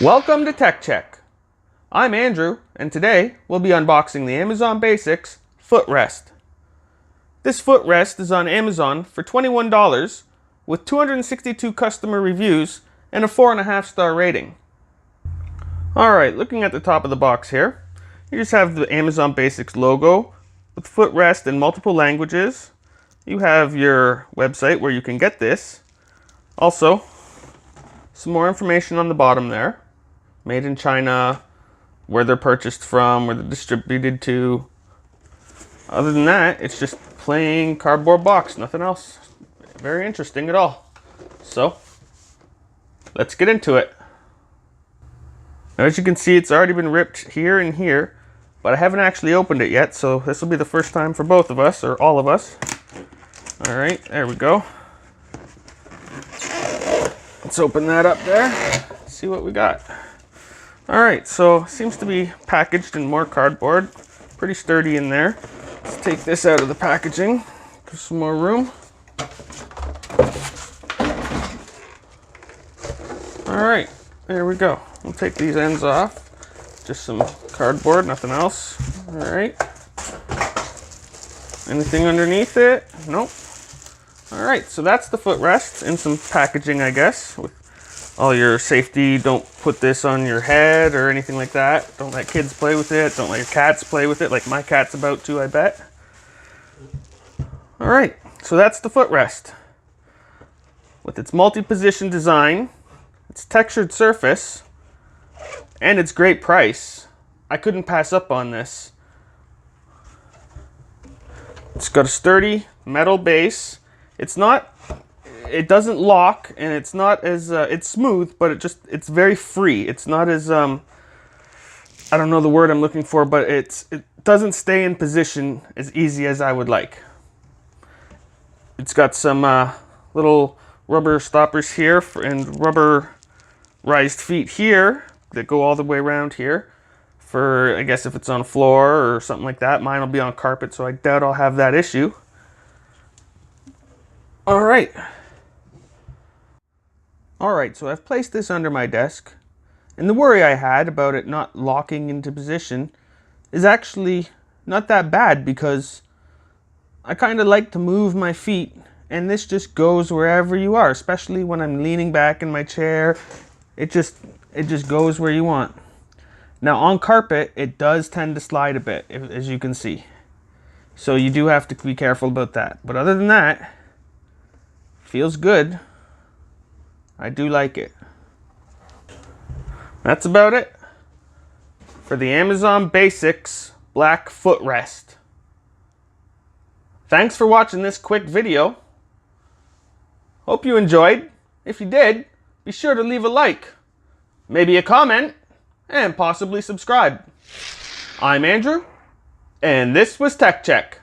Welcome to Tech Check. I'm Andrew, and today we'll be unboxing the Amazon Basics Footrest. This footrest is on Amazon for $21 with 262 customer reviews and a 4.5-star rating. Alright, looking at the top of the box here, you just have the Amazon Basics logo with footrest in multiple languages. You have your website where you can get this. Also, some more information on the bottom there. Made in China, where they're purchased from, where they're distributed to. Other than that, it's just plain cardboard box, nothing else very interesting at all. So, let's get into it. Now, as you can see, it's already been ripped here and here, but I haven't actually opened it yet, so this will be the first time for both of us, or all of us. Alright, there we go. Let's open that up there, see what we got. Alright, so seems to be packaged in more cardboard. Pretty sturdy in there. Let's take this out of the packaging. Give some more room. Alright, there we go. We'll take these ends off. Just some cardboard, nothing else. Alright. Anything underneath it? Nope. Alright, so that's the footrest in some packaging, I guess, with all your safety. Don't put this on your head or anything like that. Don't let kids play with it. Don't let your cats play with it, like my cat's about to, I bet. Alright, so that's the footrest. With its multi-position design, its textured surface, and its great price, I couldn't pass up on this. It's got a sturdy metal base. It doesn't lock, and it's not as, it's smooth, but it's very free. It's not as, I don't know the word I'm looking for, but it doesn't stay in position as easy as I would like. It's got some little rubber stoppers here and rubberized feet here that go all the way around here for, I guess, if it's on a floor or something like that. Mine will be on carpet, so I doubt I'll have that issue. Alright, so I've placed this under my desk, and the worry I had about it not locking into position is actually not that bad, because I kind of like to move my feet, and this just goes wherever you are, especially when I'm leaning back in my chair. It just goes where you want. Now on carpet, it does tend to slide a bit, as you can see. So you do have to be careful about that. But other than that, feels good. I do like it. That's about it for the Amazon Basics Black Footrest. Thanks for watching this quick video. Hope you enjoyed. If you did, be sure to leave a like, maybe a comment, and possibly subscribe. I'm Andrew, and this was Tech Check.